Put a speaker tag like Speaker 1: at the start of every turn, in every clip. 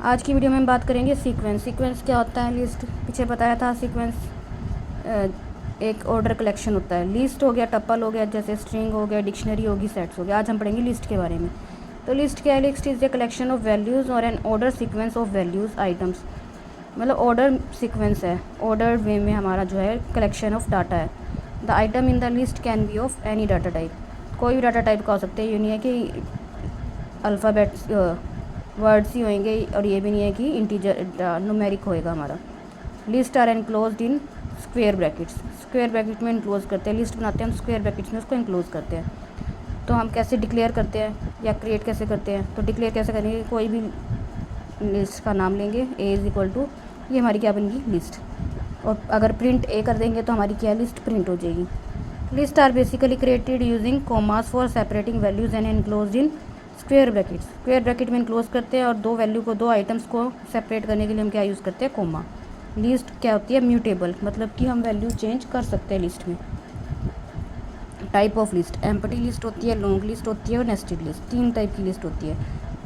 Speaker 1: आज की वीडियो में हम बात करेंगे सीक्वेंस। सीक्वेंस क्या होता है? लिस्ट पीछे बताया था। सीक्वेंस एक ऑर्डर कलेक्शन होता है। लिस्ट हो गया, टप्पल हो गया, जैसे स्ट्रिंग हो गया, डिक्शनरी होगी, सेट्स हो गया। आज हम पढ़ेंगे लिस्ट के बारे में। तो लिस्ट क्या है? List is a collection of values और an order sequence of values items. मतलब ऑर्डर सीक्वेंस है, ऑर्डर वे में हमारा जो है कलेक्शन ऑफ डाटा है। The item in the list can be of any data type. कोई भी डाटा टाइप का हो सकता है। ये नहीं है कि अल्फ़ाबेट्स वर्ड्स ही होंगे और ये भी नहीं है कि इंटीजर न्यूमेरिक होएगा हमारा। List are enclosed in square brackets. Square bracket में इनक्लोज करते हैं। लिस्ट बनाते हैं हम स्क्वायर ब्रैकेट्स में, उसको इनक्लोज करते हैं। तो हम कैसे डिक्लेयर करते हैं या क्रिएट कैसे करते हैं? तो डिक्लेयर कैसे करेंगे? कोई भी लिस्ट का नाम लेंगे, ए इज़ इक्वल टू, ये हमारी क्या बनेगी? लिस्ट। और अगर प्रिंट ए कर देंगे तो हमारी क्या लिस्ट प्रिंट हो जाएगी। List are basically created using commas for separating values and enclosed in square brackets. Square bracket में इनक्लोज करते हैं और दो वैल्यू को, दो आइटम्स को सेपरेट करने के लिए हम क्या यूज़ करते हैं? कोमा। लिस्ट क्या होती है? म्यूटेबल, मतलब कि हम वैल्यू चेंज कर सकते हैं लिस्ट में। Type of list, empty list होती है, लॉन्ग लिस्ट होती है और नेस्टेड लिस्ट। तीन टाइप की लिस्ट होती है।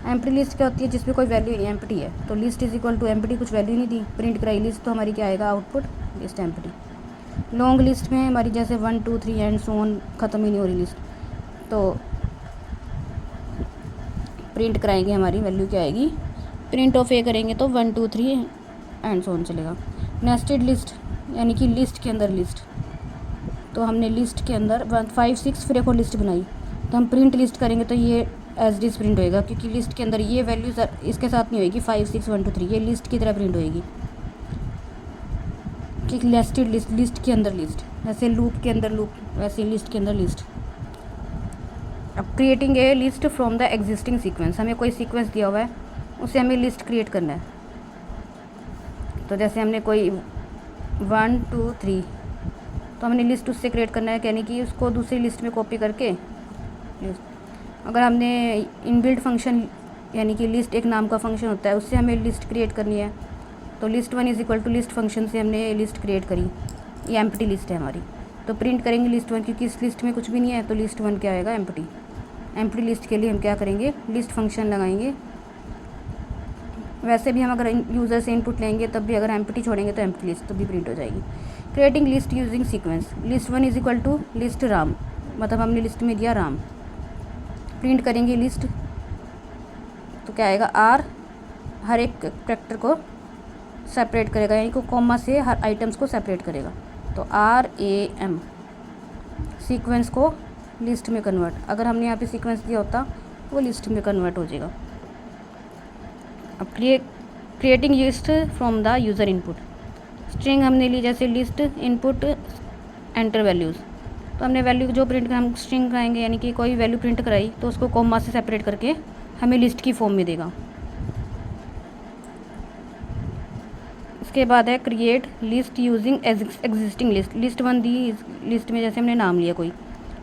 Speaker 1: एम्प्टी लिस्ट क्या होती है? जिसमें कोई वैल्यू नहीं, एम्प्टी है। तो list is equal to empty, कुछ वैल्यू नहीं दी, प्रिंट कराई लिस्ट, तो हमारी क्या आएगा? Output list empty. Long list में हमारी जैसे 1 2 3 एंड सो ऑन, ख़त्म ही नहीं हो रही लिस्ट, तो प्रिंट कराएंगे, हमारी वैल्यू क्या आएगी? प्रिंट ऑफ ए करेंगे तो 1 2 3 एंड सो ऑन चलेगा। नेस्टेड लिस्ट यानी कि लिस्ट के अंदर लिस्ट। तो हमने लिस्ट के अंदर 1 5 6 फिर एक और लिस्ट बनाई, तो हम प्रिंट लिस्ट करेंगे तो ये एज डिस प्रिंट होएगा, क्योंकि लिस्ट के अंदर ये वैल्यूज इसके साथ नहीं होएगी। 5 6 1 2 3 ये लिस्ट की तरह प्रिंट होएगी कि नेस्टेड लिस्ट, लिस्ट के अंदर लिस्ट। जैसे लूप के अंदर लूप, वैसे लिस्ट के अंदर लिस्ट। अब creating a list from the existing sequence, हमें कोई सीक्वेंस दिया हुआ है, उसे हमें लिस्ट क्रिएट करना है। तो जैसे हमने कोई 1 2 3, तो हमने लिस्ट उससे क्रिएट करना है, यानी कि उसको दूसरी लिस्ट में कॉपी करके लिस्ट। अगर हमने इनबिल्ट फंक्शन यानी कि लिस्ट एक नाम का फंक्शन होता है, उससे हमें लिस्ट क्रिएट करनी है, तो list 1 is equal to list function से हमने लिस्ट क्रिएट करी। ये एम्प्टी लिस्ट है हमारी, तो प्रिंट करेंगे लिस्ट 1, क्योंकि इस लिस्ट में कुछ भी नहीं है, तो लिस्ट 1 क्या आएगा? एम्प्टी। एम्प्टी लिस्ट के लिए हम क्या करेंगे? लिस्ट फंक्शन लगाएंगे। वैसे भी हम अगर यूज़र से इनपुट लेंगे तब भी अगर एम्प्टी छोड़ेंगे तो एम्प्टी लिस्ट तो भी प्रिंट हो जाएगी। Creating list using sequence, list 1 is equal to list Ram, मतलब हमने लिस्ट में दिया राम। प्रिंट करेंगे लिस्ट, तो क्या आएगा? आर हर एक कैरेक्टर को सेपरेट करेगा, यानी कि कॉमा से हर आइटम्स को सेपरेट करेगा, तो RAM। सीक्वेंस को लिस्ट में कन्वर्ट, अगर हमने यहाँ पे सीक्वेंस दिया होता वो लिस्ट में कन्वर्ट हो जाएगा। अब creating list from the user input, string हमने ली, जैसे लिस्ट इनपुट एंटर वैल्यूज़, तो हमने वैल्यू जो प्रिंट हम स्ट्रिंग कराएंगे, यानी कि कोई वैल्यू प्रिंट कराई तो उसको कॉमा से सेपरेट करके हमें लिस्ट की फॉर्म में देगा। उसके बाद है create list using existing list. List 1 दी, लिस्ट में जैसे हमने नाम लिया कोई।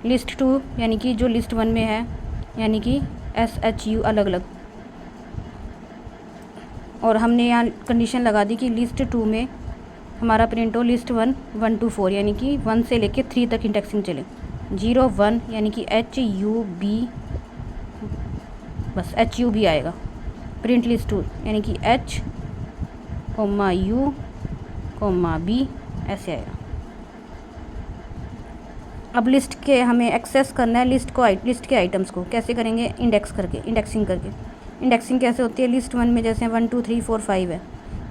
Speaker 1: लिस्ट 2 यानी कि जो लिस्ट 1 में है, यानी कि SHU अलग अलग, और हमने यहाँ कंडीशन लगा दी कि लिस्ट 2 में हमारा प्रिंट हो लिस्ट 1 1 2 4, यानी कि 1 से लेके 3 तक इंडेक्सिंग चले। 0 1 यानी कि HUB, बस HUB आएगा। प्रिंट लिस्ट 2 यानी कि H U B ऐसे आएगा। अब लिस्ट के हमें एक्सेस करना है लिस्ट को, लिस्ट के आइटम्स को कैसे करेंगे? इंडेक्स करके, इंडेक्सिंग करके। इंडेक्सिंग कैसे होती है? लिस्ट 1 में जैसे 1 2 3 4 5 है,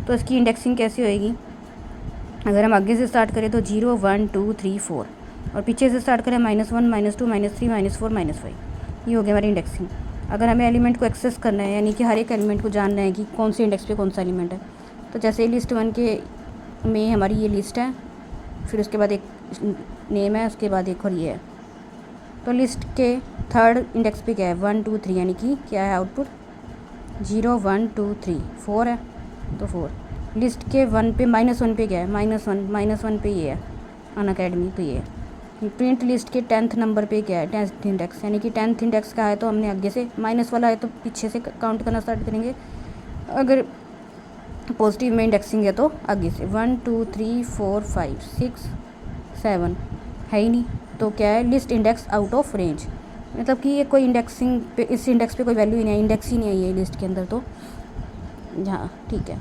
Speaker 1: तो इसकी इंडेक्सिंग कैसे होएगी? अगर हम आगे से स्टार्ट करें तो 0 1 2 3 4, और पीछे से स्टार्ट करें -1 -2 -3 -4 -5, ये हो गया हमारी इंडेक्सिंग। अगर हमें एलिमेंट को एक्सेस करना है, यानी कि हर एक एलिमेंट को जानना है कि कौन से इंडेक्स पे कौन सा एलिमेंट है, तो जैसे लिस्ट 1 के में हमारी ये लिस्ट है, फिर उसके बाद एक नेम है, उसके बाद एक और ये है, तो लिस्ट के थर्ड इंडेक्स पे क्या है? 1 2 3, यानी कि क्या है आउटपुट? 0 1 2 3 4 है, तो 4। लिस्ट के 1 पे -1 पे क्या है? -1 पे ये है अनअकैडमी, तो ये है। प्रिंट लिस्ट के 10th नंबर पे क्या है? 10th इंडेक्स, यानी कि 10th इंडेक्स का है तो हमने आगे से माइनस वाला है तो पीछे से काउंट करना स्टार्ट करेंगे। अगर पॉजिटिव में इंडेक्सिंग है तो आगे से 1 2 3 4 5 6 7 है ही नहीं, तो क्या है? List index out of range, मतलब कि ये कोई इंडेक्सिंग पे, इस इंडेक्स पे कोई वैल्यू ही नहीं है, इंडेक्स ही नहीं है ये लिस्ट के अंदर, तो जहाँ, ठीक है।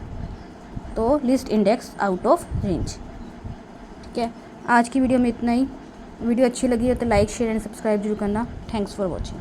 Speaker 1: तो list index out of range, ठीक है। आज की वीडियो में इतना ही। वीडियो अच्छी लगी हो तो लाइक शेयर एंड सब्सक्राइब जरूर करना। Thanks for watching.